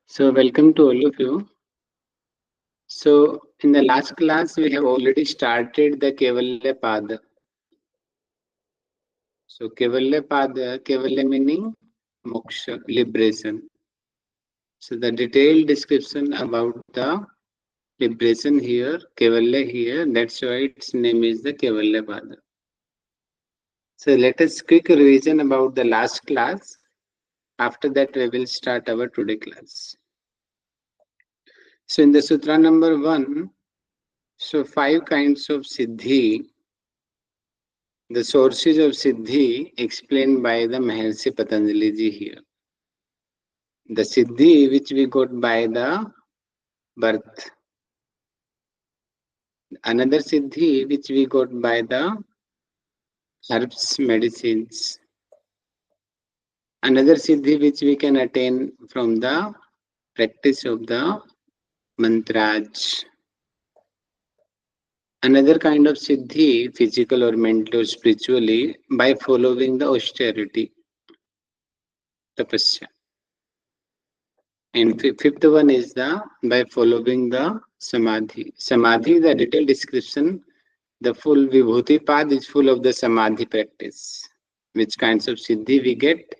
So welcome to all of you. So in the last class we have already started the Kaivalya Pada. So Kaivalya Pada, Kaivalya meaning moksha, liberation. So the detailed description about the liberation here, Kaivalya here, that's why its name is the Kaivalya Pada. So let us quick revision about the last class. After that we will start our today class. So in the Sutra number 1, so 5 kinds of Siddhi, the sources of Siddhi explained by the Maharshi Patanjali ji here. The Siddhi which we got by the birth. Another Siddhi which we got by the herbs, medicines. Another Siddhi which we can attain from the practice of the mantras. Another kind of Siddhi, physical or mental or spiritually, by following the austerity, tapasya. And fifth one is the by following the samadhi. Samadhi, the detailed description, the full vibhuti path is full of the samadhi practice. Which kinds of siddhi we get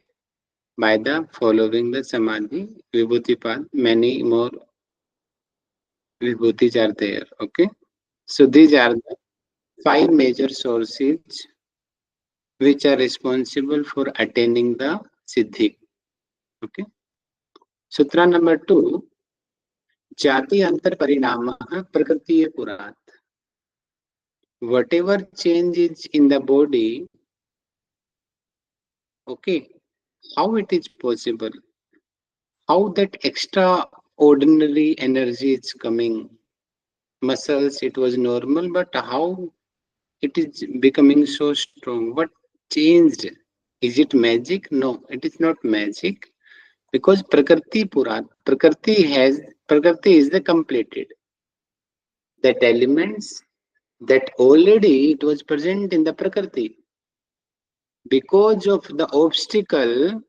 by the following the samadhi vibhuti path. Many more vibhutis are there. Okay, so these are the 5 major sources which are responsible for attaining the siddhi. Okay, sutra number 2. Jati antar parinamah prakriya purat. Whatever change is in the body, okay, how it is possible? How that extraordinary energy is coming? Muscles, it was normal, but how it is becoming so strong? What changed? Is it magic? No, it is not magic. Because Prakriti Purat, Prakriti is the completed. That elements, that already it was present in the Prakriti. Because of the obstacle,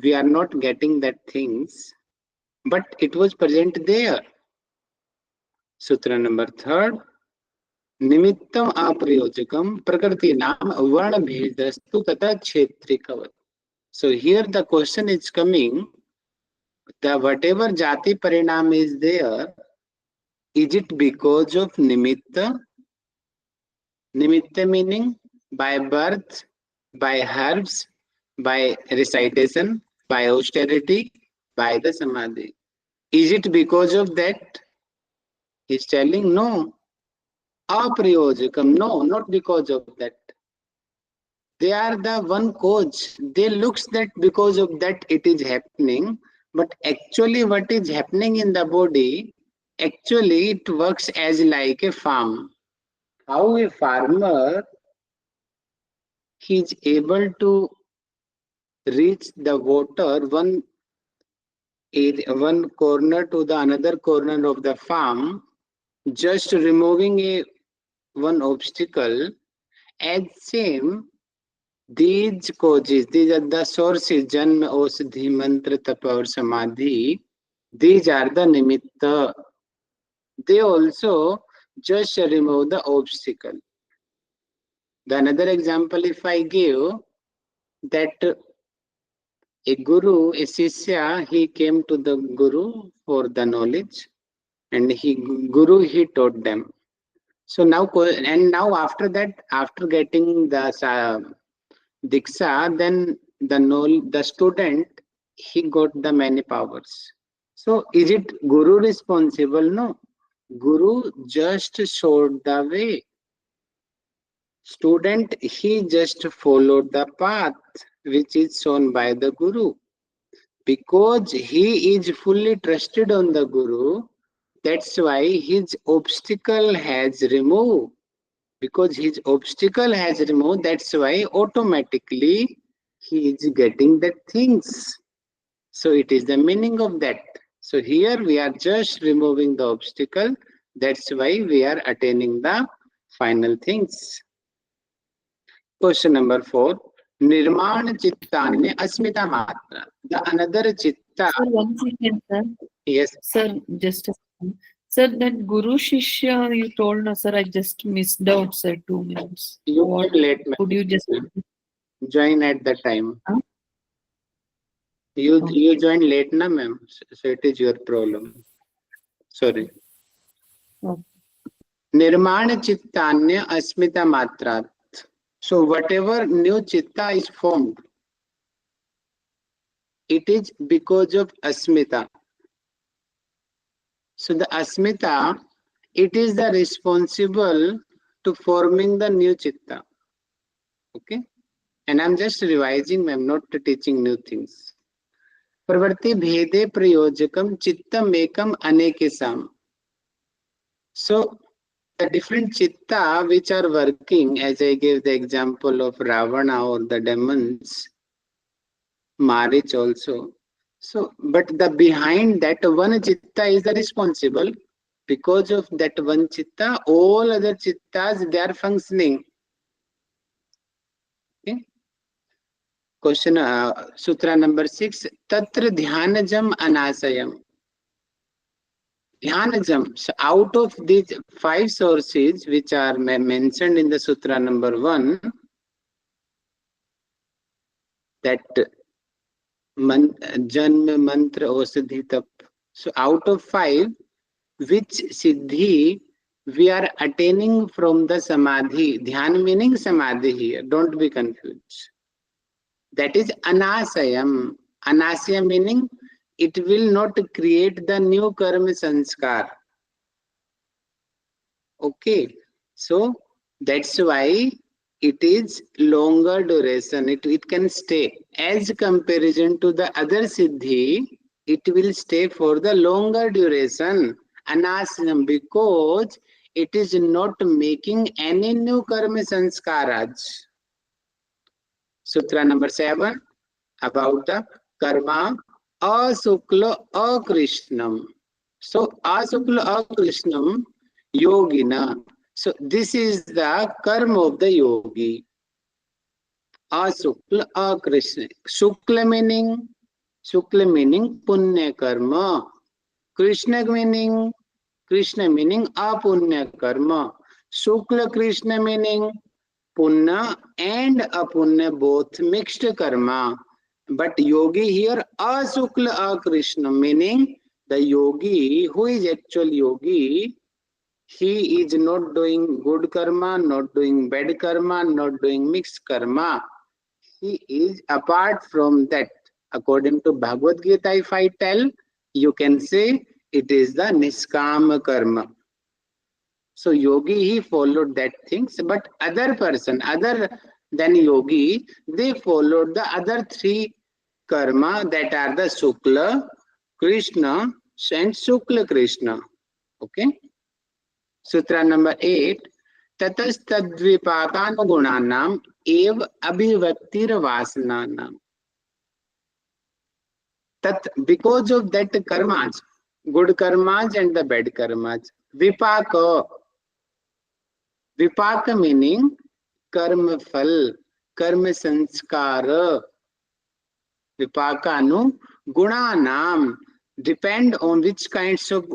we are not getting that things, but it was present there. Sutra number 3. Nimittam aprayojikam prakriti nam varna bhedastu tata kshetrikavat. So here the question is coming, the whatever jati parinam is there, is it because of nimitta? Nimitta meaning by birth, by herbs, by recitation, by austerity, by the samadhi. Is it because of that? He's telling no. Aprayojikam, no, not because of that. They are the one cause. They looks that because of that it is happening, but actually what is happening in the body, actually it works as like a farm. How a farmer, he is able to reach the water one corner to the another corner of the farm, just removing one obstacle. As same, these causes, these are the sources, Janma, Ausadhi, Mantra, Tapa or Samadhi. These are the Nimitta. They also just remove the obstacle. The another example, if I give, that a guru, a Sishya, he came to the guru for the knowledge, and guru taught them. So now, and now after that, after getting the Diksha, then the student, he got the many powers. So is it Guru responsible? No. Guru just showed the way. Student, he just followed the path which is shown by the Guru. Because he is fully trusted on the Guru, that's why his obstacle has removed. Because his obstacle has removed, that's why automatically he is getting the things. So it is the meaning of that. So here we are just removing the obstacle. That's why we are attaining the final things. Question number 4. Nirmana chittanya asmita matra. The another chitta Chitta. Sir, one second, sir. Yes, Sir, just a second. Sir, that Guru Shishya you told, no, sir, I just missed out, sir, 2 minutes. you What? came late, Could ma'am. you just. Join at the time. Huh? You joined late, na, ma'am. So it is your problem. Sorry. Okay. Nirmana chittanya asmita matrat. So whatever new chitta is formed, it is because of asmita. So the asmita, it is the responsible to forming the new chitta. Okay. And I'm just revising, ma'am, not teaching new things. प्रवृत्ति भेदे प्रयोजकम चित्तम एकम अनेकेशम. So the different chitta which are working, as I gave the example of Ravana or the demons, Marich also. So, but the behind that one chitta is the responsible. Because of that one chitta, all other chittas they are functioning. Okay. Question, Sutra number 6. Tatra dhyanajam anasayam. Dhyanajam. So out of these 5 sources which are mentioned in the Sutra number 1, that Janma mantra ausadhi tap. So out of 5, which siddhi we are attaining from the samadhi? Dhyan meaning samadhi here. Don't be confused. That is anasayam. Anasaya meaning it will not create the new karma sanskar. Okay. So that's why it is longer duration. It can stay. As comparison to the other siddhi, it will stay for the longer duration. Anasayam, because it is not making any new karma sanskaras. Sutra number 7 about the karma asukla akrishnam. So asukla akrishnam yogina. So this is the karma of the yogi. Asukla akrishna. Shukla meaning punya karma. Krishna meaning apunya karma. Shukla Krishna meaning Punna and apunna both mixed karma. But yogi here, asukla akrishna, meaning the yogi who is actual yogi, he is not doing good karma, not doing bad karma, not doing mixed karma. He is apart from that. According to Bhagavad Gita, if I tell, you can say it is the niskama karma. So yogi, he followed that things, but other person, other than yogi, they followed the other 3 karma that are the Sukla, Krishna, and Sukla Krishna. Okay. Sutra number 8. Tatastadvipakanguganam ev abhivaktir vasananam. Tat, because of that karmas, good karmas and the bad karmas, vipaka. Vipaka meaning karma fal, karma sanskara. Vipakanu guna nam, depend on which kinds of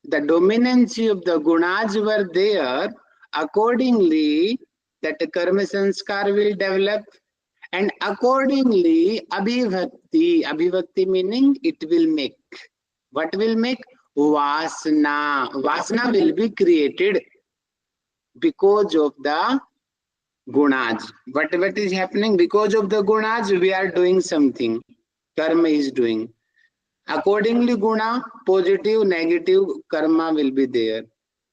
the dominancy of the gunas were there. Accordingly, that karma sanskar will develop, and accordingly abhivakti meaning it will make. What will make? Vasana will be created because of the gunas. What is happening? Because of the gunas, we are doing something. Karma is doing. Accordingly, guna, positive, negative karma will be there.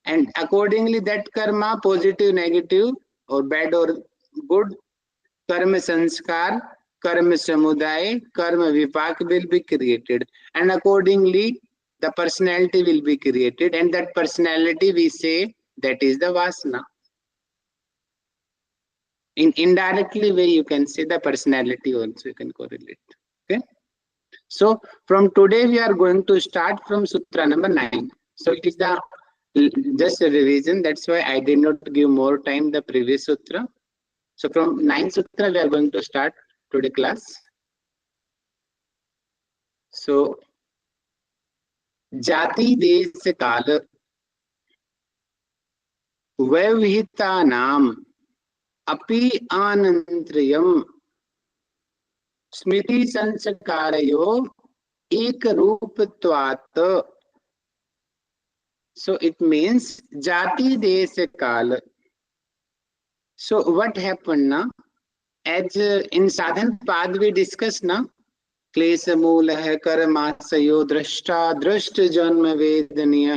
And accordingly, that karma, positive, negative, or bad or good, karma sanskar, karma samudaya, karma vipak will be created. And accordingly, the personality will be created. And that personality, we say, that is the vasana. In indirectly way, you can say the personality also you can correlate. Okay. So from today we are going to start from Sutra number 9. So it is the just a revision. That's why I did not give more time the previous Sutra. So from 9 Sutra we are going to start today class. So जाति देश काल वैविहितानाम् अपि आनन्त्र्यम् स्मृति संस्कारयो एकरूपत्वात्. So it means jati desha kala. So what happened now? As in sadhan pad we discussed now, क्लेश मूल है कर्माशयो दृष्टा दृष्ट जन्म वेदनीय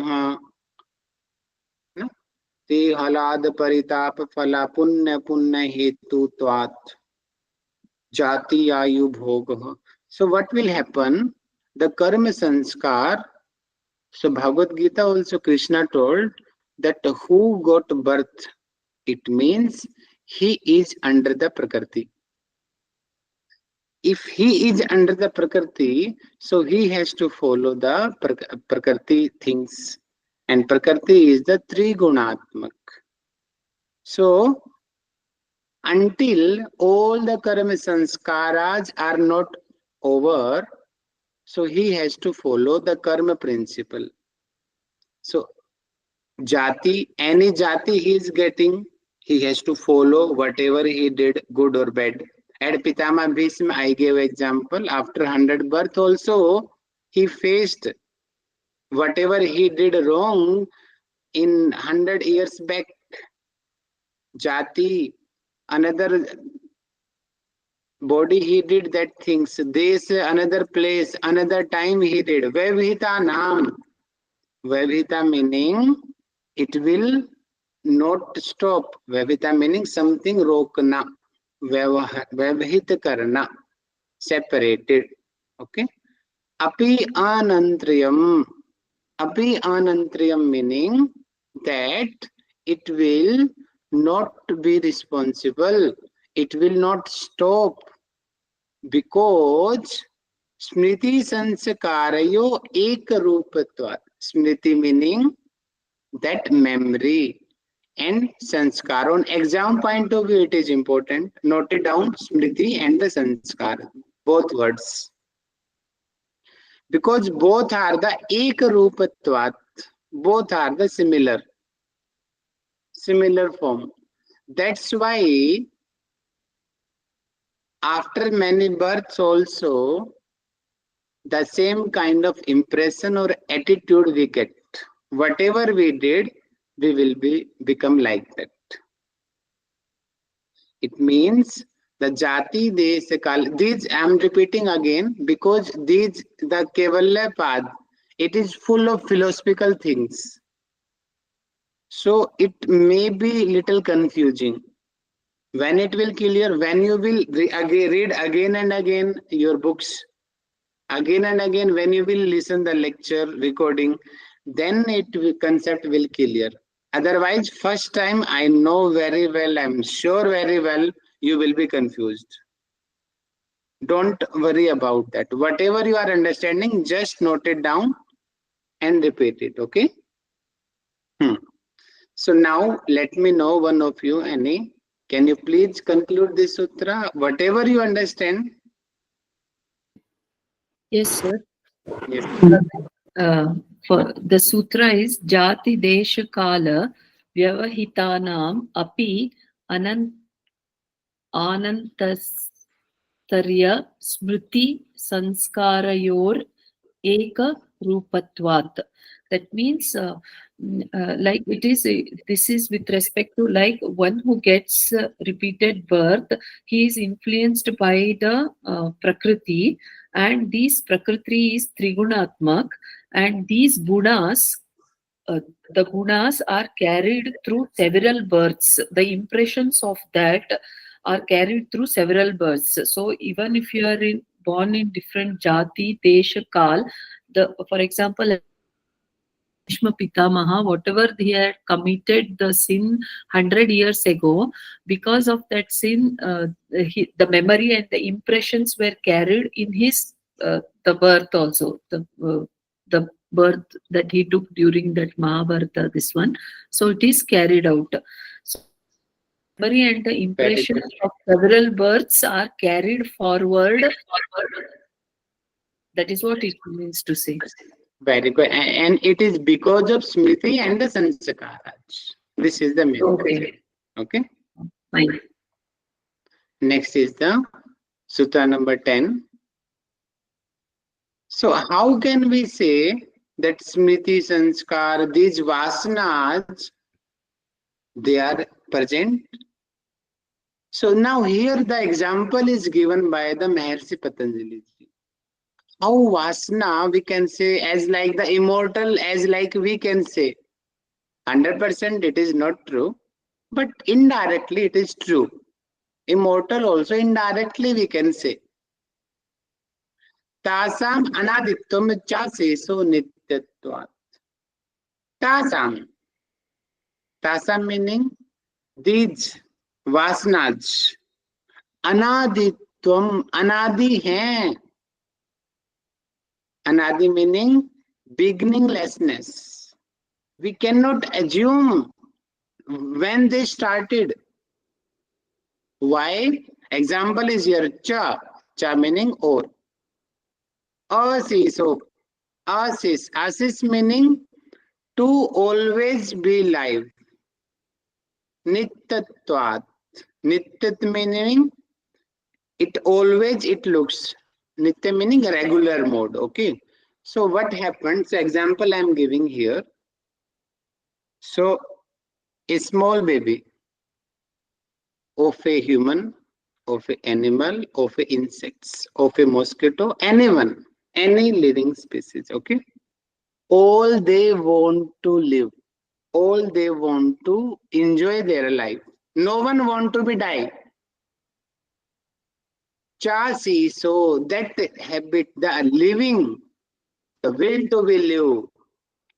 ते हलाद परिताप फला पुण्य पुण्य हेतु त्वात् जाति आयु भोग. So what will happen? The karma sanskar. So Bhagavad Gita also Krishna told that who got birth, it means he is under the prakriti. If he is under the prakriti, so he has to follow the prakriti things. And prakriti is the trigunatmak. So until all the karma sanskaras are not over, so he has to follow the karma principle. So jati, any jati he is getting, he has to follow whatever he did, good or bad. At Pitama Bhishma, I gave example, after 100 birth also, he faced whatever he did wrong in 100 years back. Jati, another body he did that things, this another place, another time he did. Vavhita naam. Vavhita meaning it will not stop. Vavhita meaning something rokna. Vavhit karna. Separated. Okay. Api anantriyam. Api anantriyam meaning that it will not be responsible. It will not stop because smriti sanskarayo ekarupatvat. Smriti meaning that memory and sanskar. On exam point of view, it is important. Note it down, smriti and the sanskar, both words. Because both are the ekarupatvat, both are the similar form. That's why after many births also, the same kind of impression or attitude we get. Whatever we did, we will become like that. It means the jati, desha, kal. These I am repeating again because these the Kaivalya path, it is full of philosophical things. So it may be little confusing. When it will clear, when you will read again and again your books, again and again when you will listen the lecture recording, then concept will clear. Otherwise, first time I know very well, I'm sure very well, you will be confused. Don't worry about that. Whatever you are understanding, just note it down and repeat it, okay? So now let me know, one of you, any, can you please conclude this sutra? Whatever you understand. Yes, sir. Yes. For the sutra is Jati Desha Kala Vyavahitanam Api Anantastarya Smriti Sanskarayor Eka Rupatvat. That means like it is this is with respect to like one who gets repeated birth, he is influenced by the prakriti, and these prakriti is trigunatmak, and these gunas, the gunas are carried through several births. The impressions of that are carried through several births. So even if you are born in different jati, desha, kal, for example, Bhishma Pitamaha, whatever he had committed the sin 100 years ago, because of that sin, the memory and the impressions were carried in his the birth also, the birth that he took during that Mahabharata, this one. So it is carried out. So memory and the impressions of several births are carried forward That is what it means to say. Very good. And it is because of Smriti and the Sanskaras. This is the main Okay, point. Okay. fine. Next is the Sutra number 10. So how can we say that Smriti, Sanskar, these Vasanas, they are present? So now here the example is given by the Maharshi Patanjali. How Vasana we can say as like the immortal, as like we can say 100% it is not true, but indirectly it is true. Immortal also indirectly we can say. Tasam anaditvam cha seso nityatvat. Tasam. Tasam meaning these vasanas. Anaditvam. Anadi hai. Anadi meaning beginninglessness. We cannot assume when they started. Why? Example is here cha. Cha meaning or. Asiso. Asis. Asis meaning to always be live. Nityatvat. Nityat meaning it always it looks. Nitya meaning regular mode. Okay. So what happens? Example I am giving here. So a small baby of a human, of an animal, of a insects, of a mosquito, anyone, any living species. Okay. All they want to live. All they want to enjoy their life. No one want to be die. Chasi, so that habit, the living, the will to be live,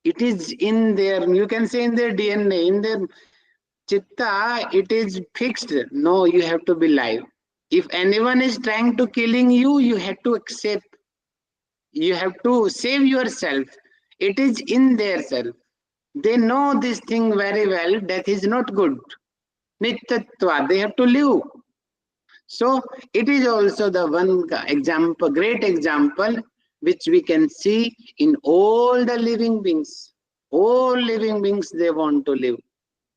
it is in their, you can say in their DNA, in their Chitta, it is fixed. No, you have to be live. If anyone is trying to killing you, you have to accept. You have to save yourself. It is in their self. They know this thing very well. Death is not good. Nityatva, they have to live. So it is also the one example, great example, which we can see in all the living beings. All living beings, they want to live.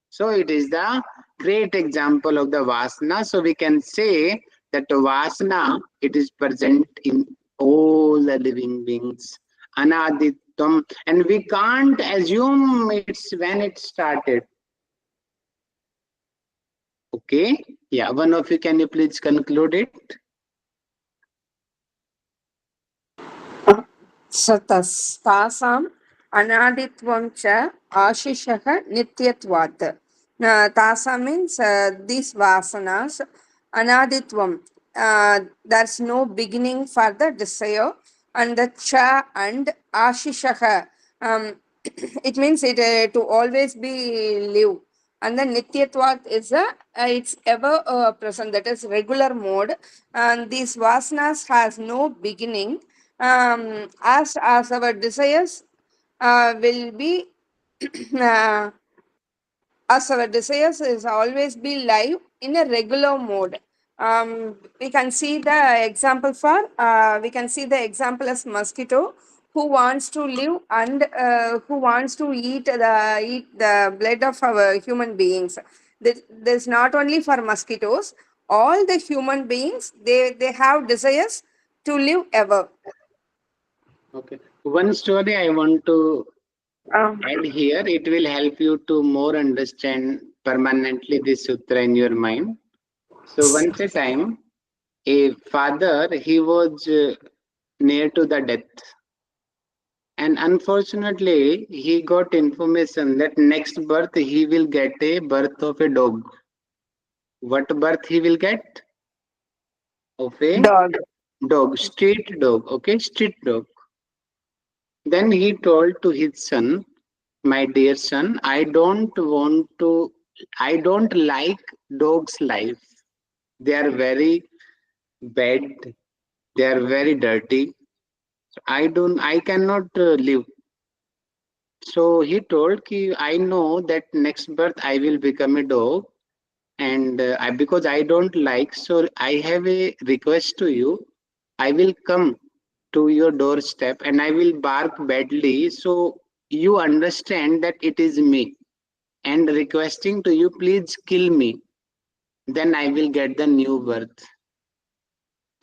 So it is the great example of the Vasana. So we can say that the Vasana, it is present in all the living beings. Anaditvam. And we can't assume it's when it started. Okay. Yeah. One of you, can you please conclude it? तासाम् अनादित्वं च आशिषः नित्यत्वात्. Tasa means these vasanas, anaditvam, there's no beginning for the desire, and the cha and ashishaha, it means it to always be live, and the nityatvat is it's ever present, that is regular mode, and these vasanas has no beginning, as our desires will be uh, as our desires is always be live in a regular mode. We can see the example for we can see the example as mosquito who wants to live and who wants to eat the blood of our human beings. This not only for mosquitoes, all the human beings, they have desires to live ever. Okay. One story I want to Um, add here. It will help you to more understand permanently this sutra in your mind. So once a time, a father, he was near to the death. And unfortunately, he got information that next birth he will get a birth of a dog. What birth he will get? Of a Dog. dog, street dog, okay, street dog. Then he told to his son, my dear son, I don't like dogs' life. They are very bad, they are very dirty. I cannot live. So he told ki, I know that next birth I will become a dog, and because I don't like, so I have a request to you. I will come to your doorstep and I will bark badly, so you understand that it is me and requesting to you, please kill me, then I will get the new birth.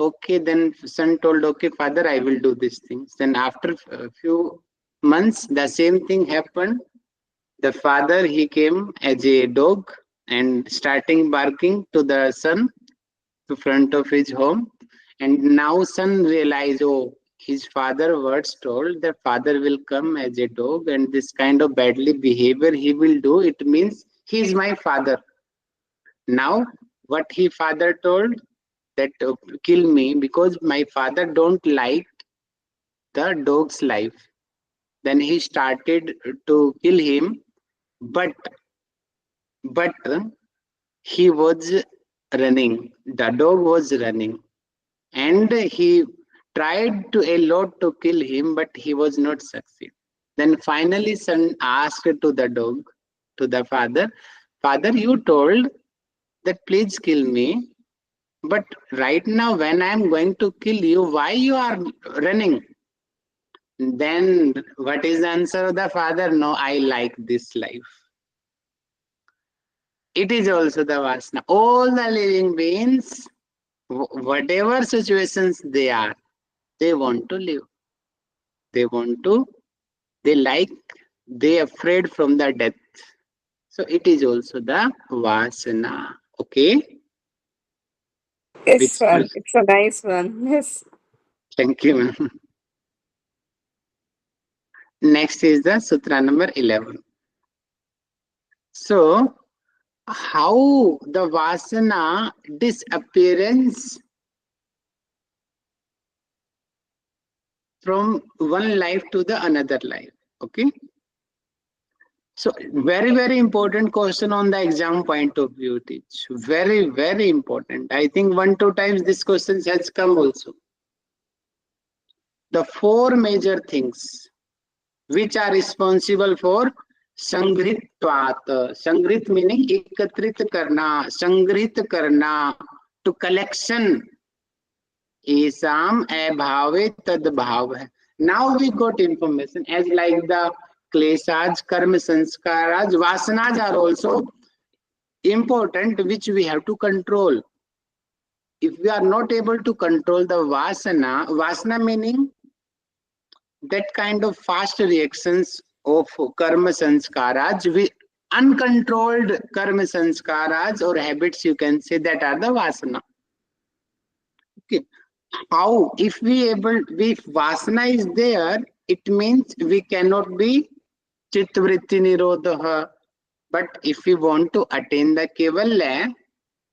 Okay, then son told, okay, father, I will do these things. Then after a few months, the same thing happened. The father, he came as a dog and starting barking to the son to front of his home. And now son realized, oh, his father words told that father will come as a dog and this kind of badly behavior he will do. It means he is my father. Now, what he father told that kill me because my father don't like the dog's life. Then he started to kill him, but but he was running. The dog was running, and he tried to a lot to kill him, but he was not succeed. Then finally, son asked to the dog, to the father, "Father, you told that please kill me, but right now when I am going to kill you, why you are running?" Then what is the answer of the father? No, I like this life. It is also the Vasana. All the living beings, whatever situations they are, they want to live. They want to, they like, they afraid from the death. So it is also the Vasana. Okay? Yes, Which sir. It's a nice one. Yes. thank you, ma'am. Next is the Sutra number 11. So, how the Vasana disappearance from one life to the another life. Okay. So very, very important question on the exam point of view. Teach. Very, very important. I think 1-2 times this question has come also. The four major things which are responsible for Sangritvat. Sangrit meaning ekatrit karna, Sangrit karna, to collection. Isam abhave tad bhav. Now we got information as like the kleshaj, karma sanskaras, vasanas are also important, which we have to control. If we are not able to control the vasana meaning that kind of fast reactions of karma sanskaras, we uncontrolled karma sanskaras or habits, you can say, that are the vasana. Okay. How, if if vasana is there, it means we cannot be chitta vritti nirodha. But if we want to attain the Kaivalya,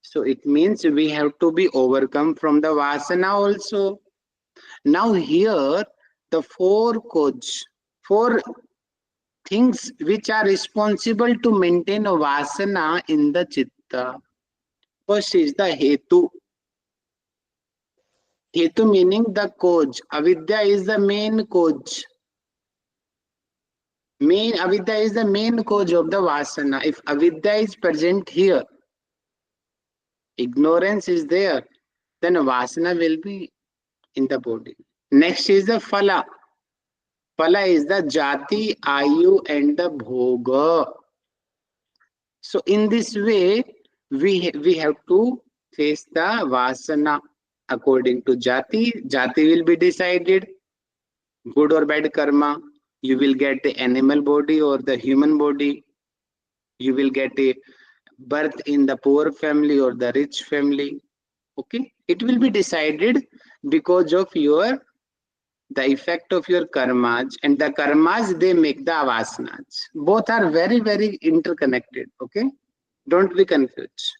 so it means we have to be overcome from the Vasana also. Now here, the four things which are responsible to maintain a Vasana in the Chitta. First is the Hetu. Hetu meaning the cause. Avidya is the main cause. Avidya is the main cause of the Vasana. If Avidya is present here, ignorance is there, then Vasana will be in the body. Next is the Phala. Phala is the Jati, Ayu and the Bhoga. So in this way, we have to face the Vasana according to Jati. Jati will be decided, good or bad karma. You will get the animal body or the human body. You will get a birth in the poor family or the rich family. Okay, it will be decided because of your the effect of your karmas, and the karmas, they make the vasanas. Both are very, very interconnected. Okay, don't be confused.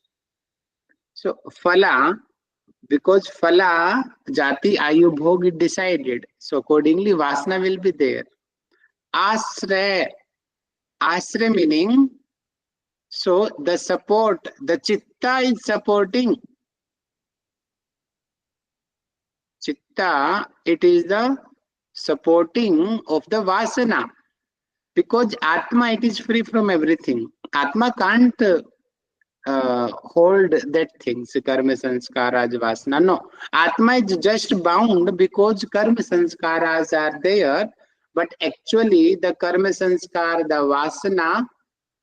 So phala, because phala jati ayu bhog is decided, so accordingly vasana will be there. Asray, asray meaning, so the support, the chitta is supporting. Chitta, it is the supporting of the vasana, because atma, it is free from everything. Atma can't hold that things, karma sanskaras, vasana. No, Atma is just bound because karma sanskaras are there, but actually the karma sanskar, the vasana,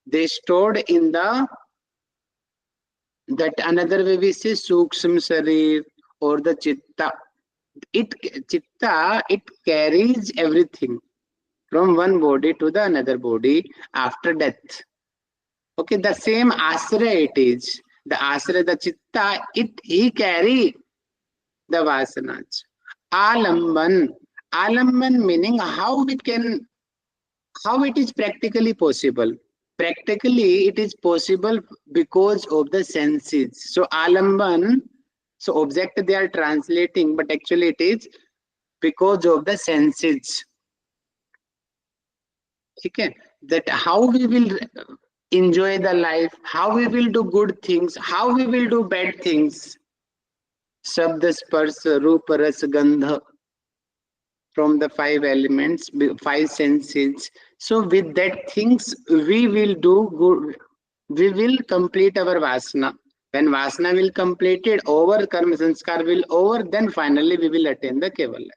they stored in the, that another way we say sukshma sharir or the chitta. It chitta, it carries everything from one body to the another body after death. Okay, the same asra it is. The asra, the chitta, it he carry the vasanas. Alamban. Alamban meaning how we can, how it is practically possible. Practically, it is possible because of the senses. So alamban, so object they are translating, but actually it is because of the senses. Okay, that how we will enjoy the life, how we will do good things, how we will do bad things. Shabda, Sparsh, Rupa, Ras, Gandha, from the five elements, five senses. So with that things, we will do good. We will complete our Vasana. When Vasana will complete it, over Karma Sanskar will over, then finally we will attain the Kaivalya.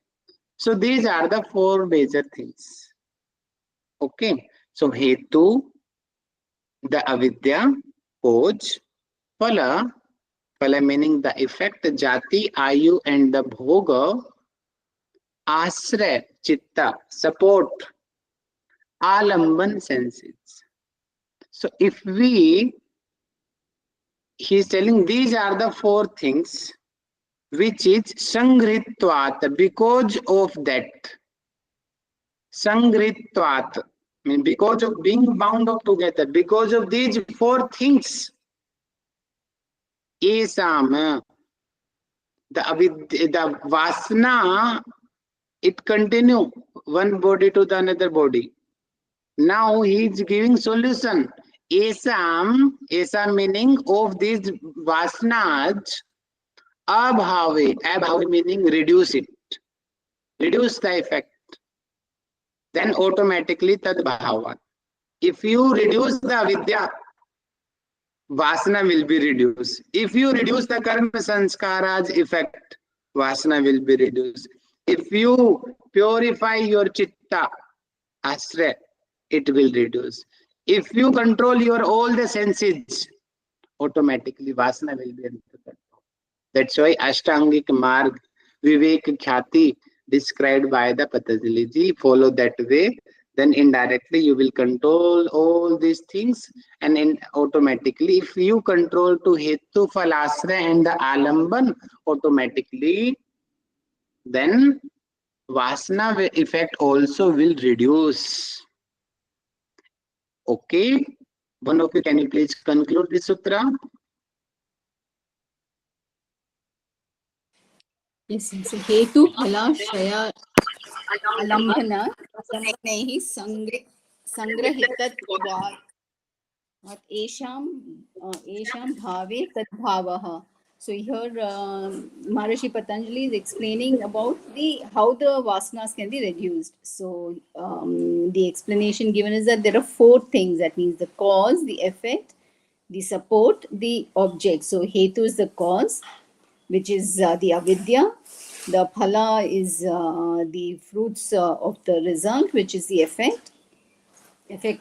So these are the four major things. Okay. So Hetu, the Avidya, cause, Phala, Phala meaning the effect, Jati, Ayu and the Bhoga, Asray, Chitta, support, Alamban senses. So if we, he is telling these are the four things which is Sangritvat, because of that. Sangritvat, mean because of being bound up together, because of these four things. Esam, the Vasana, it continue one body to the another body. Now he is giving solution. Esam meaning of these vasanas, abhave meaning reduce it, reduce the effect. Then automatically tad bhavat. If you reduce the avidya, vasana will be reduced. If you reduce the karma sanskaras effect, vasana will be reduced. If you purify your chitta, asra, it will reduce. If you control your all the senses, automatically vasana will be under control. That's why Ashtangik Marg, Vivek Khyati, described by the Patanjali ji, follow that way, then indirectly you will control all these things, and in automatically, if you control to Hetu, Falasra and the Alamban, automatically, then Vasana effect also will reduce. Okay? One of you, can you please conclude this sutra? Yes, so हेतु फलाश्रय अलम्बनैः संग्रहितत्वात् एषां भावे तद्भावः. So here Maharishi Patanjali is explaining about how the vasanas can be reduced. So the explanation given is that there are four things. That means the cause, the effect, the support, the object. So hetu is the cause, which is the avidya. The phala is the fruits of the result, which is the effect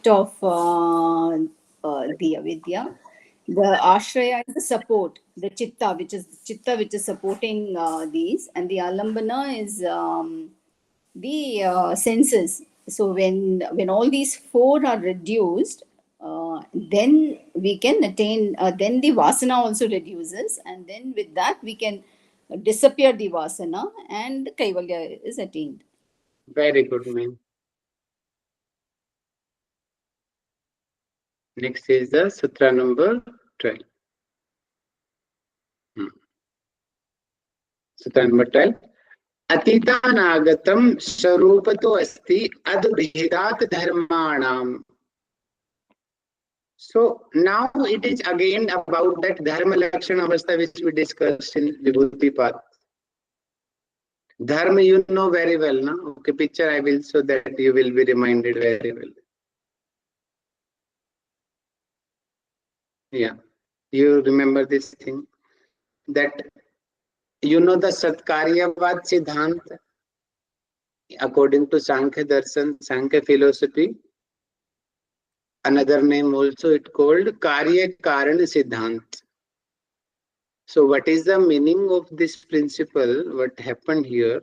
of the avidya. The ashraya is the support, the chitta, which is supporting these, and the alambana is the senses. So when all these four are reduced, then we can attain. Then the vasana also reduces, and then with that we can disappear the vasana, and kaivalya is attained. Very good, ma'am. Next is the sutra number 12. Sutra number 12. Atitanagatam sarupato asti adbhedat dharmanam. So now it is again about that dharma lakshana avastha which we discussed in Vibhuti Path. Dharma you know very well, no? Okay, picture I will so that you will be reminded very well. Yeah. You remember this thing? That you know the Satkaryavad Siddhant, according to Sankhya Darshan, Sankhya philosophy. Another name also it called Karya Karana Siddhant. So what is the meaning of this principle? What happened here?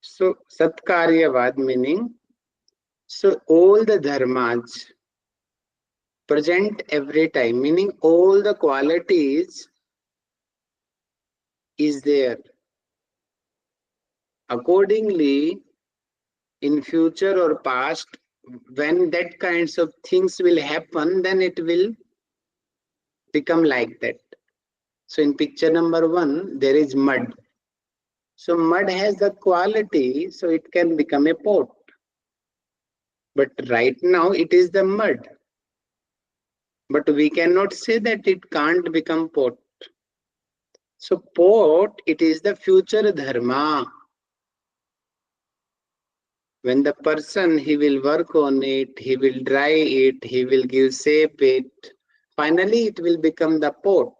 So Satkaryavad meaning, so all the dharmas present every time, meaning all the qualities is there. Accordingly, in future or past, when that kinds of things will happen, then it will become like that. So in picture number 1, there is mud. So mud has the quality, so it can become a pot. But right now it is the mud. But we cannot say that it can't become pot. So pot, it is the future dharma. When the person, he will work on it, he will dry it, he will give shape it. Finally, it will become the pot.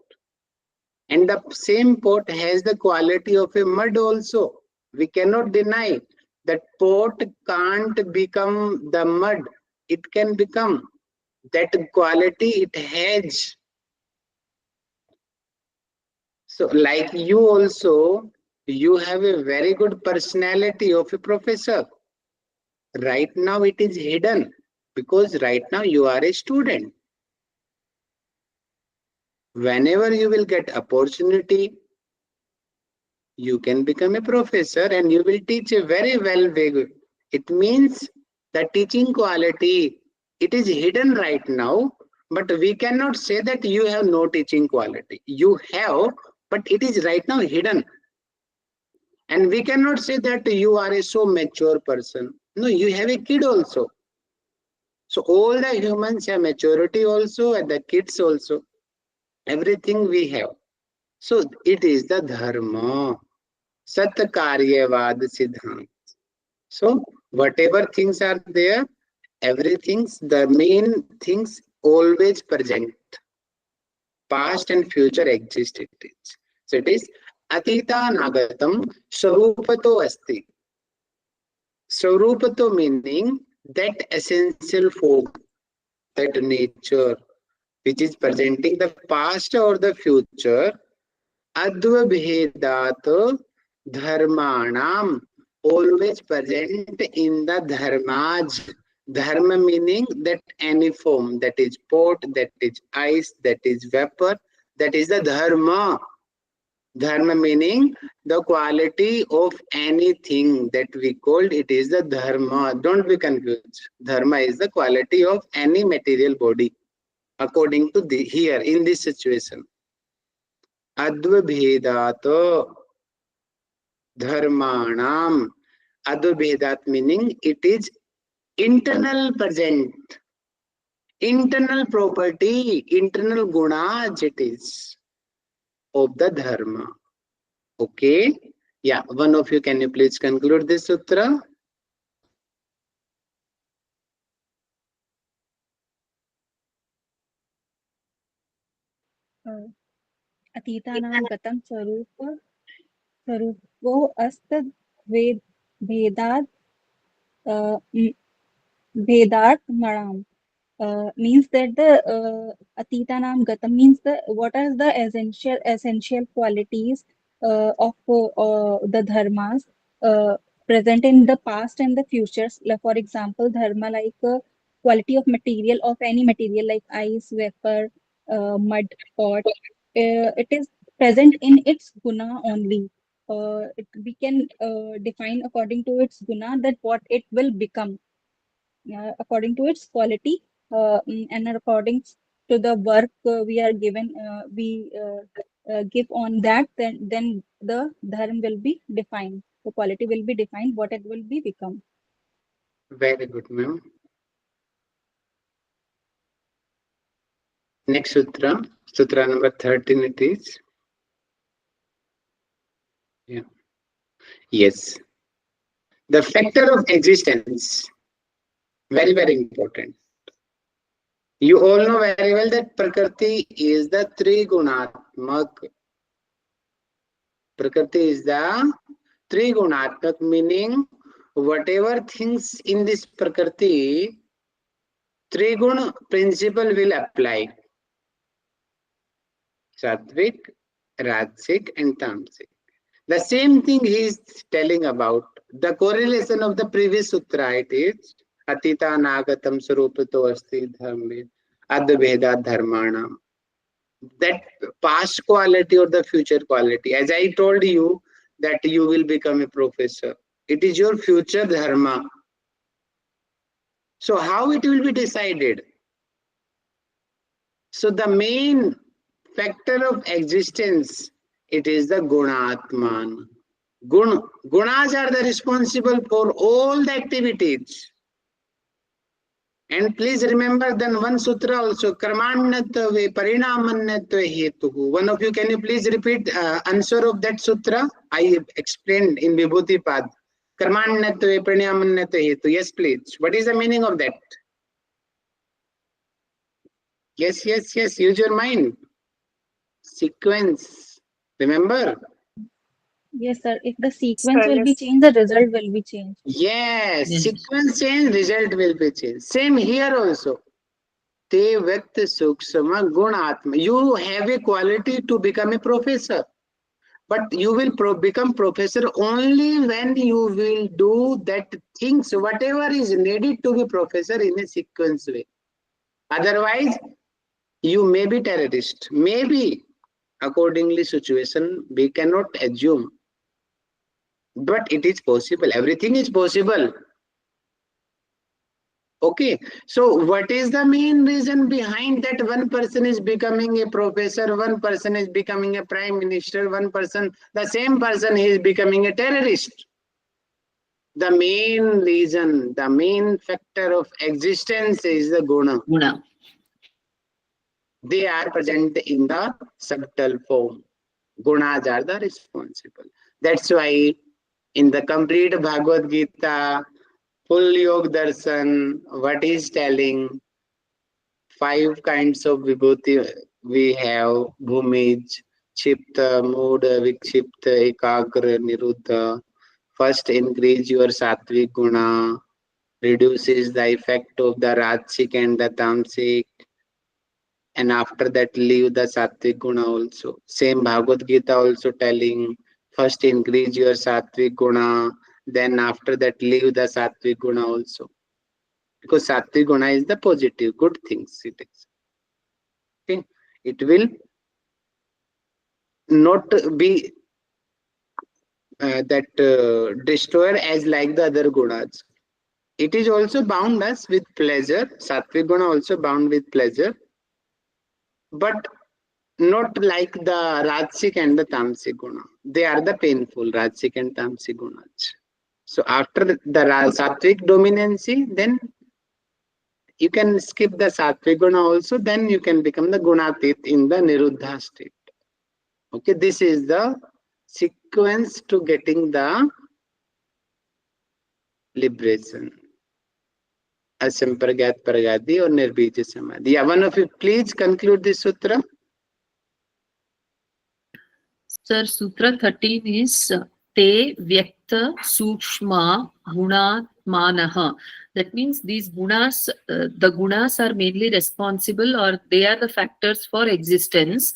And the same pot has the quality of a mud also. We cannot deny that pot can't become the mud. It can become. That quality it has. So like you also, you have a very good personality of a professor. Right now it is hidden because right now you are a student. Whenever you will get opportunity, you can become a professor and you will teach a very well way. It means the teaching quality, it is hidden right now, but we cannot say that you have no teaching quality. You have, but it is right now hidden. And we cannot say that you are a so mature person. No, you have a kid also. So all the humans have maturity also and the kids also. Everything we have. So it is the dharma. Sat Karyavad Siddhant. So whatever things are there, everything's the main things always present. Past and future exist it is. So it is Atita Nagatam Swarupato Asti. Swarupato meaning that essential form, that nature, which is presenting the past or the future, Advabhedat Dharmanam, always present in the dharmas. Dharma meaning that any form, that is pot, that is ice, that is vapor, that is the dharma. Dharma meaning the quality of anything that we called it is the dharma. Don't be confused. Dharma is the quality of any material body according to the here in this situation. Advabhedat dharmanam. Advabhedat meaning it is internal present, internal property, internal gunas it is of the dharma. Okay. Yeah, one of you, can you please conclude this sutra? अतीतानां गतं स्वरूपो अस्त भेदात् भेदात्मनाम् means that the Atitanam Gatam means the what are the essential qualities of the dharmas present in the past and the futures. Like, for example, dharma like quality of material of any material like ice, vapor, mud, pot. It is present in its guna only. We can define according to its guna that what it will become according to its quality and according to the work we are given give on that, then the dharma will be defined, the quality will be defined, what it will be become. Very good, ma'am. Next sutra, sutra number 13 it is. Yeah. Yes. The factor of existence, very, very important. You all know very well that Prakriti is the Trigunatmak. Prakriti is the Trigunatmak, meaning whatever things in this Prakriti, Trigun principle will apply. Sattvic, Rajasic and Tamasic. The same thing he is telling about. The correlation of the previous sutra, it is Atita Nagatam Sarupato Asti Dharme Adveda Dharmanam. That past quality or the future quality. As I told you that you will become a professor. It is your future dharma. So how it will be decided? So the main factor of existence, it is the Gunatman. Gunas are the responsible for all the activities. And please remember then one sutra also, Karmanyatve Parinamanyatve Hetuhu. One of you, can you please repeat answer of that sutra? I explained in Vibhuti Pad. Karmanyatve Parinamanyatve Hetu. Yes, please. What is the meaning of that? Yes, use your mind. Sequence. Remember? Yes, sir. If the sequence will be changed, the result will be changed. Yes, Yes. sequence change, result will be changed. Same here also. Te Vyakt Sukshama Gunatma. You have a quality to become a professor. But you will become professor only when you will do that things, whatever is needed to be professor in a sequence way. Otherwise, you may be terrorist. Maybe, accordingly situation, we cannot assume. But it is possible. Everything is possible. Okay. So what is the main reason behind that one person is becoming a professor, one person is becoming a prime minister, one person, the same person is becoming a terrorist? The main reason, the main factor of existence is the Guna. Guna. They are present in the subtle form. Gunas are the responsible. That's why in the complete Bhagavad Gita, full Yogdarshan, what is telling? 5 kinds of vibhuti we have: Bhumij, Chitta, Mood, Vikshipta, Ekagra, Niruddha. First, increase your sattvic guna, reduces the effect of the Rajasic and the Tamasic, and after that leave the sattvic guna also. Same Bhagavad Gita also telling, first increase your sattvic guna, then after that leave the sattvic guna also. Because sattvic guna is the positive, good things it is. Okay, it will not be destroyer as like the other gunas. It is also bound us with pleasure. Sattvic guna also bound with pleasure, but not like the Rajasic and the Tamasic guna. They are the painful Rajasic and Tamasic gunas. So after the Sattvic dominancy, then you can skip the Sattvic guna also, then you can become the Gunatit in the Niruddha state. Okay, this is the sequence to getting the liberation. Asampragat Paragati or Nirbija Samadhi. Yeah, one of you please conclude this sutra. Sir, Sutra 13 is Te Vyakta Sukshma Gunatmanaha. That means these gunas, the gunas are mainly responsible, or they are the factors for existence.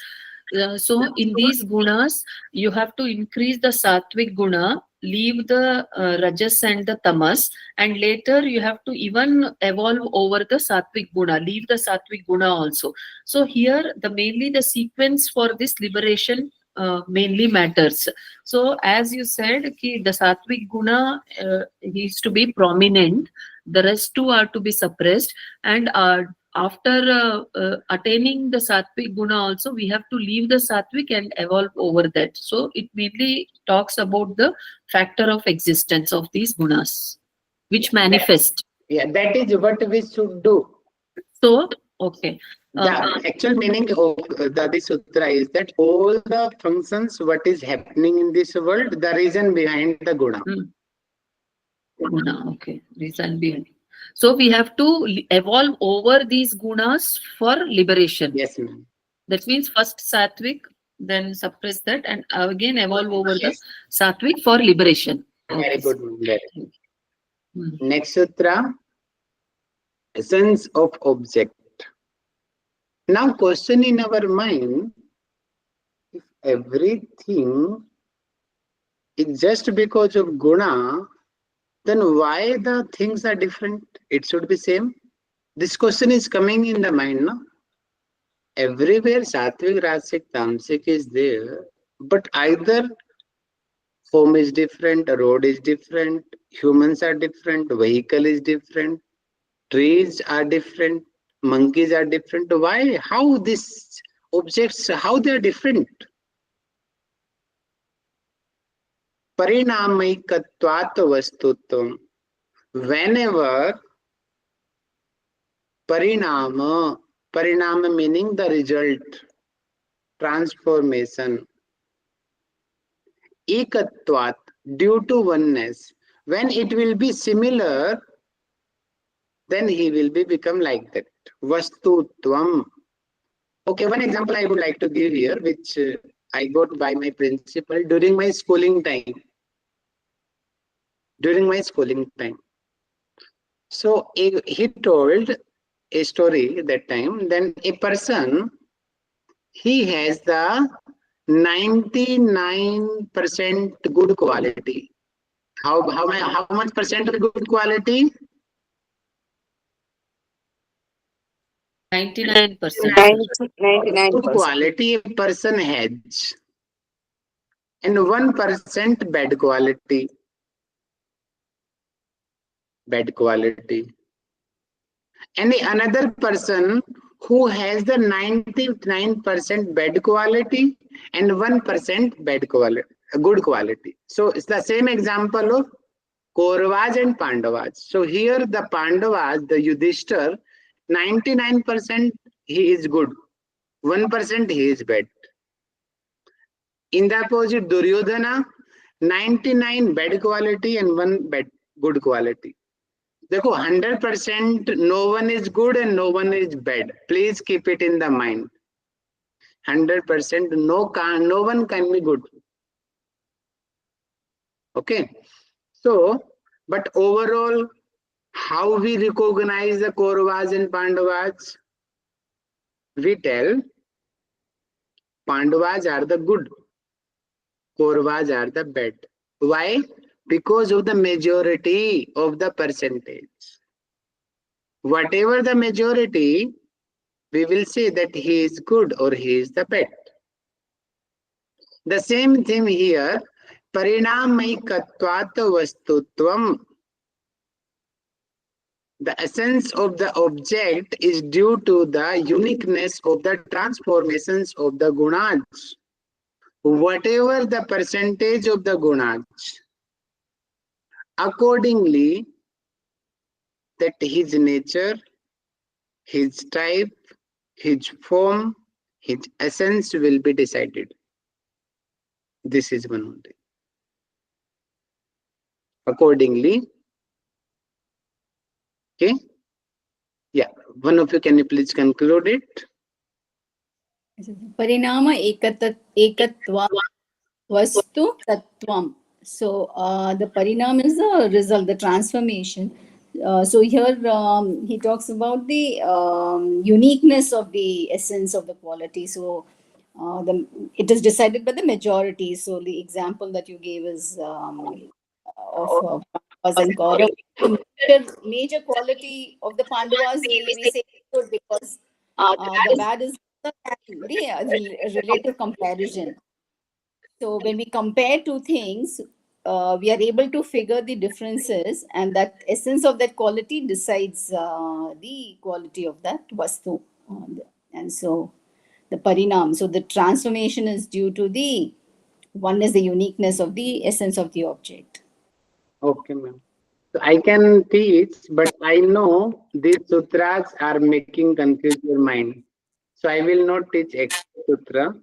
So in these gunas, you have to increase the sattvic guna, leave the rajas and the tamas, and later you have to even evolve over the sattvic guna, leave the sattvic guna also. So here mainly the sequence for this liberation mainly matters. So as you said, the sattvic guna needs to be prominent, the rest two are to be suppressed, and after attaining the sattvic guna also, we have to leave the sattvic and evolve over that. So it mainly talks about the factor of existence of these gunas, which manifest. Yeah, that is what we should do. So, okay. The actual meaning of this sutra is that all the functions, what is happening in this world, the reason behind the guna. Guna, okay. Reason behind. So we have to evolve over these gunas for liberation. Yes, ma'am. That means first sattvic, then suppress that, and again evolve over the Yes. sattvic for liberation. Very Okay. good, ma'am. Very good. Hmm. Next sutra, essence of object. Now, question in our mind: if everything is just because of guna, then why the things are different? It should be same. This question is coming in the mind, no? Everywhere sattvic, rasic, tamasic is there, but either form is different, road is different, humans are different, vehicle is different, trees are different, monkeys are different. Why? How these objects, how they are different? Parinamayikatvat vastutvam. Whenever parinama meaning the result, transformation, ekatvat, due to oneness, when it will be similar, then he will be become like that. Vastutvam. Okay, one example I would like to give here, which I got by my principal during my schooling time. During my schooling time. So he told a story that time. Then a person, he has the 99% good quality. How much percent of good quality? 99%. 99%. Good quality a person has, and 1% bad quality. Bad quality. And another person who has the 99% bad quality and 1% bad quality, good quality. So it's the same example of Kauravas and Pandavas. So here the Pandavas, the Yudhishthir, 99% he is good, 1% he is bad. In the opposite, Duryodhana, 99 bad quality and 1 bad good quality. देखो 100% no one is good and no one is bad. Please keep it in the mind. 100% no one can be good. Okay. So, but overall, how we recognize the Kauravas and Pandavas? We tell Pandavas are the good, Kauravas are the bad. Why? Because of the majority of the percentage. Whatever the majority, we will say that he is good or he is the bad. The same thing here, parinamayikatvat vastutvam. The essence of the object is due to the uniqueness of the transformations of the gunas. Whatever the percentage of the gunas, accordingly, that his nature, his type, his form, his essence will be decided. This is one only. Accordingly, okay? Yeah, one of you can you please conclude it? Parinama ekatva vastu tattvam. So the parinam is the result, the transformation. So here he talks about the uniqueness of the essence of the quality. So it is decided by the majority. So the example that you gave is of Pandavas and Kauravas. The major quality of the Pandavas, we say good because the bad is the relative comparison. So when we compare two things, we are able to figure the differences, and that essence of that quality decides the quality of that vastu. And so the parinam, so the transformation is due to the one is the uniqueness of the essence of the object. Okay, ma'am. So I can teach, but I know these sutras are making confuse your mind. So I will not teach extra sutra.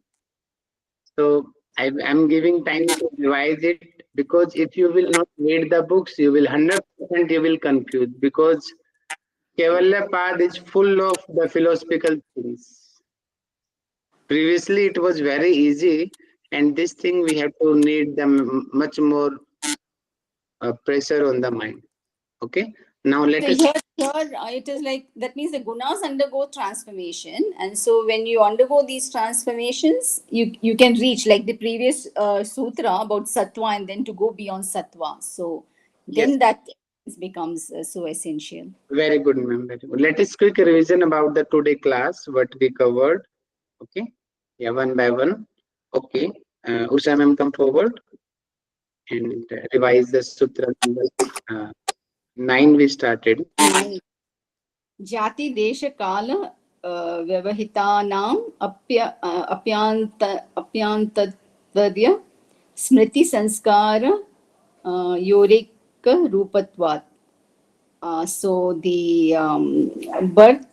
So I'm giving time to revise it, because if you will not read the books, you will 100% you will confuse, because Kaivalya path is full of the philosophical things. Previously, it was very easy, and this thing we have to need them much more pressure on the mind. Okay. Now let So us. here it is like that means the gunas undergo transformation, and so when you undergo these transformations, you can reach like the previous sutra about sattva, and then to go beyond sattva. So Yes. then that becomes so essential. Very good, ma'am. Very good. Let us quick revision about the today class, what we covered. Okay. Yeah, one by one. Okay. Usha ma'am, come forward and revise the sutra number 9 we started. जाति देश काल व्यवहितानाम् अप्यांतर्य स्मृति संस्कार योरेक रूपत्वात्. So the birth,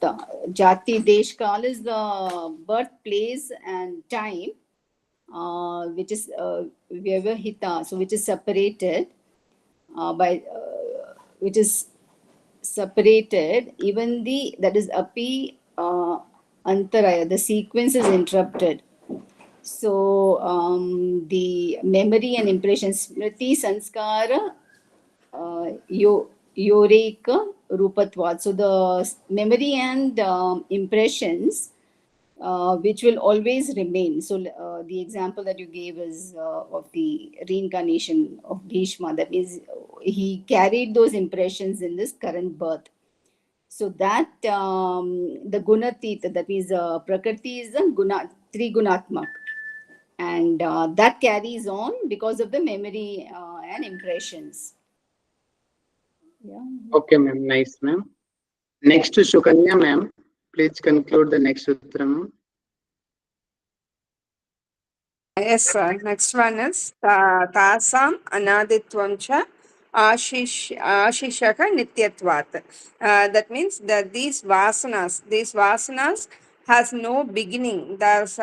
jati desh kal is the birthplace and time, which is vyavahita, so which is separated by which is separated. Even the that is api antaraya, the sequence is interrupted. So the memory and impression, smriti sanskara yoreka rupatvat. So the memory and impressions which will always remain. So the example that you gave is of the reincarnation of Bhishma. That means he carried those impressions in this current birth. So that the gunatita, that means prakriti is the guna, trigunatmak, and that carries on because of the memory and impressions. Yeah. Okay, ma'am. Nice, ma'am. Next to Sukanya, ma'am. Please conclude the next sutra, ma'am. Yes, sir. Next one is Tasam Anaditvam cha Ashishaka Nityatvat. That means that these vasanas has no beginning. These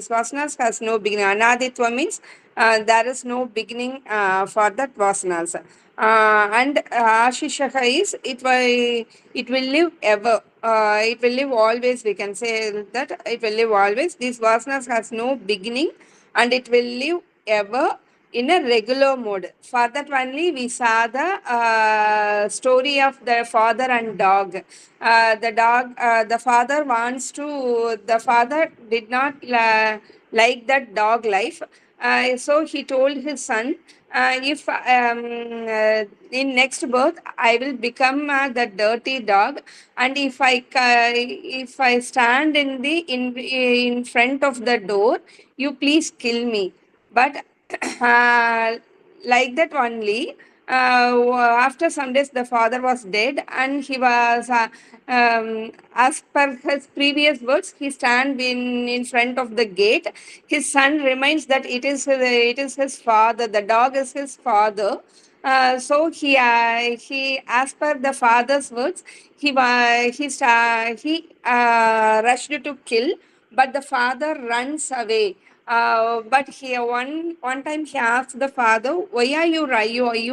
vasanas has no beginning. Anaditva means there is no beginning for that vasanas. And Ashishaka is it will live ever. It will live always. We can say that it will live always. These vasanas has no beginning and it will live ever in a regular mode. For that only we saw the story of the father and dog. The father the father did not like that dog life. So he told his son, if in next birth I will become the dirty dog, and if I stand in front of the door, you please kill me. But uh, like that only, after some days the father was dead, and he was as per his previous words, he stand in front of the gate. His son reminds that it is his father, the dog is his father. So he, as per the father's words, he rushed to kill, but the father runs away. But one time he asked the father, "Why are you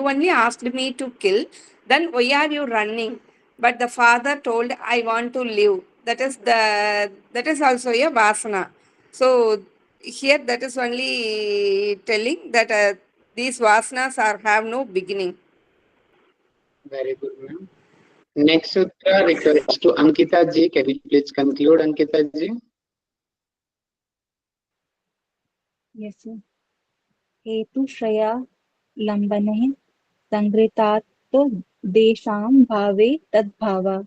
only asked me to kill? Then why are you running?" But the father told, "I want to live." That is also a vasana. So here that is only telling that these vasanas have no beginning. Very good, ma'am. Next sutra request to Ankita ji. Can you please conclude, Ankita ji? Yes, sir. हेतु श्रया लंबने संगृतात देशाम भावे तद्भावा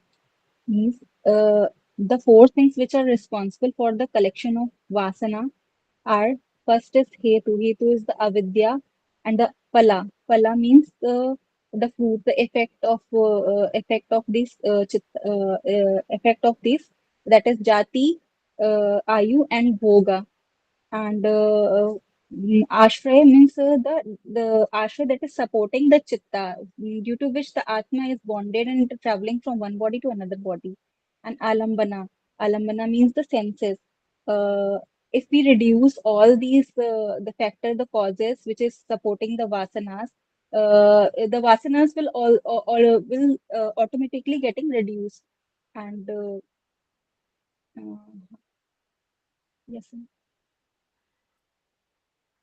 means the four things which are responsible for the collection of vasana are: first is hetu. Hetu is the avidya, and the phala. Phala means the fruit, the effect of this effect of this, that is jati, ayu, and bhoga. And ashraya means the ashraya that is supporting the chitta, due to which the atma is bonded and traveling from one body to another body. And alambana means the senses. uh, if we reduce all these the factor, the causes which is supporting the vasanas, the vasanas will will automatically getting reduced. And yes, sir.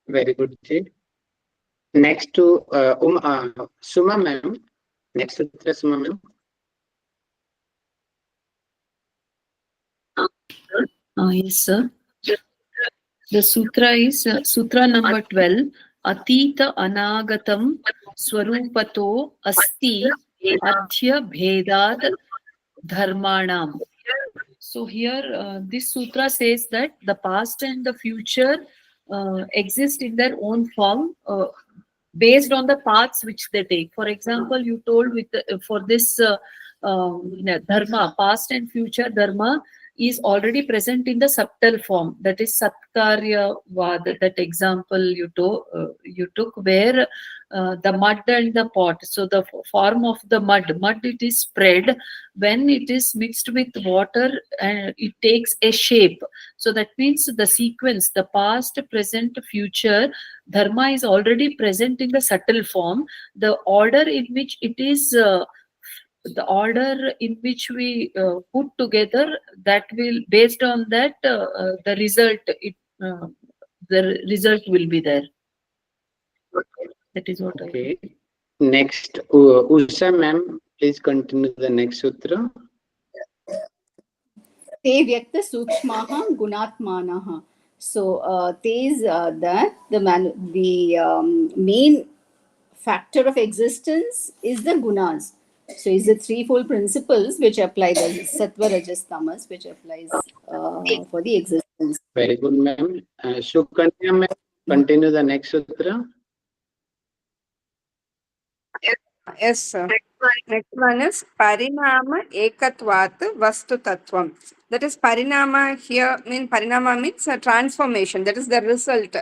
Very good, Jay. Next to Suma ma'am. Next sutra, Suma ma'am. Yes, sir. The sutra is sutra number 12. Atita anagatam swarupato asti adhya bhedad dharmanam. So here this sutra says that the past and the future exist in their own form based on the paths which they take. For example, you told with for this dharma, past and future dharma is already present in the subtle form. That is Satkarya Vad. That example you took where the mud and the pot. So the form of the mud it is spread. When it is mixed with water, and it takes a shape. So that means the sequence, the past, present, future, dharma is already present in the subtle form. The order in which it is the order in which we put together, that will, based on that, the result will be there. That is what Okay. Next, Usha ma'am, please continue the next sutra. Te vyakta sukshmaha gunatmanaha. So te is that the main factor of existence is the gunas. So it's the threefold principles which apply, the sattva, rajas, tamas, which applies for the existence. Very good, ma'am. Shukanya ma'am, continue the next sutra. Yes, sir. Next one is Parinama Ekatvat Vastu Tattvam. That is Parinama here, Parinama means a transformation. That is the result.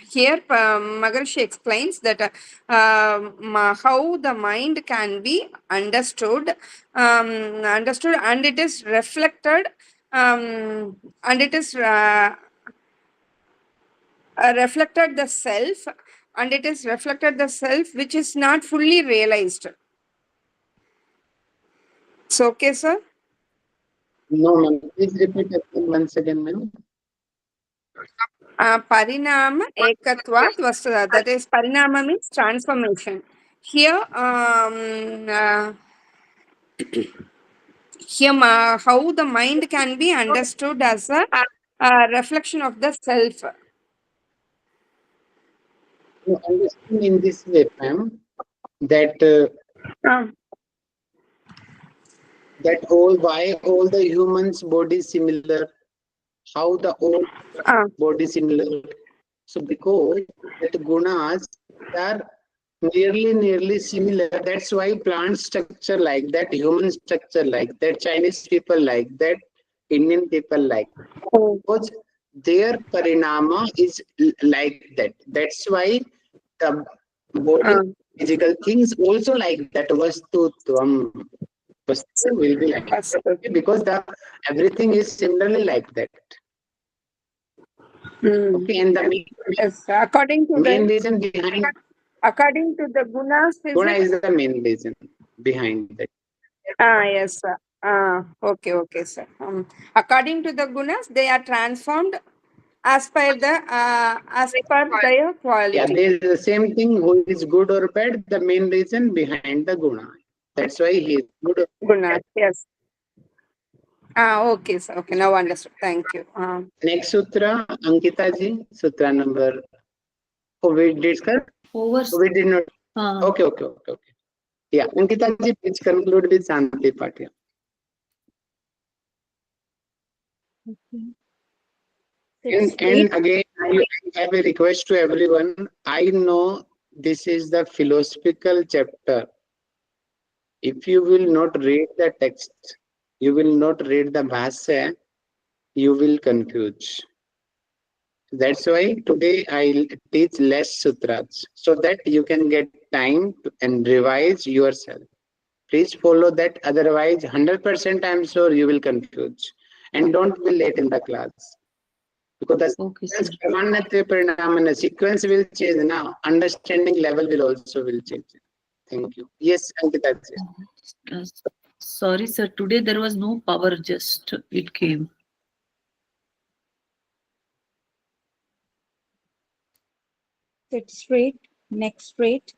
Here, Maharshi explains that how the mind can be understood, and it is reflected, and it is reflected the self, and it is reflected the self which is not fully realized. So, okay, sir? No, ma'am. Please repeat it once again, ma'am. Parinama ekatvat vastuta. That is, parinama means transformation. Here, how the mind can be understood as a reflection of the self. No, understand in this way, ma'am, that that why all the humans' body similar, how the all body similar. So because that gunas are nearly similar, that's why plant structure like that, human structure like that, Chinese people like that, Indian people like that. Because their parinama is like that. That's why the body physical things also like that. Vastutvam. Vastu will be like that. Okay? Because the everything is similarly like that. Okay, and the Yes, according to main the reason behind according to the gunas, Guna is the main reason behind that. yes, sir. Okay, sir. According to the gunas, they are transformed as per their quality. Yeah, there is the same thing. Who is good or bad? The main reason behind the guna. That's why he is good. Gunas, yes. Okay, sir. Okay, now understood. Thank you. Next sutra, Ankita ji, sutra number. Oh, we discussed. over. We did not. Okay. Yeah, Ankita ji, please conclude with Shanti Patya. Okay. And again, I have a request to everyone. I know this is the philosophical chapter. If you will not read the text, you will not read the bhasya, you will confuse. That's why today I'll teach less sutras so that you can get time and revise yourself. Please follow that. Otherwise, 100% I'm sure you will confuse and don't be late in the class. Because the Okay, sir. sequence will change now. Understanding level will also will change. Thank you. Yes, Ankita. Uh, sorry, sir. Today there was no power. Just it came. Sit straight, neck straight,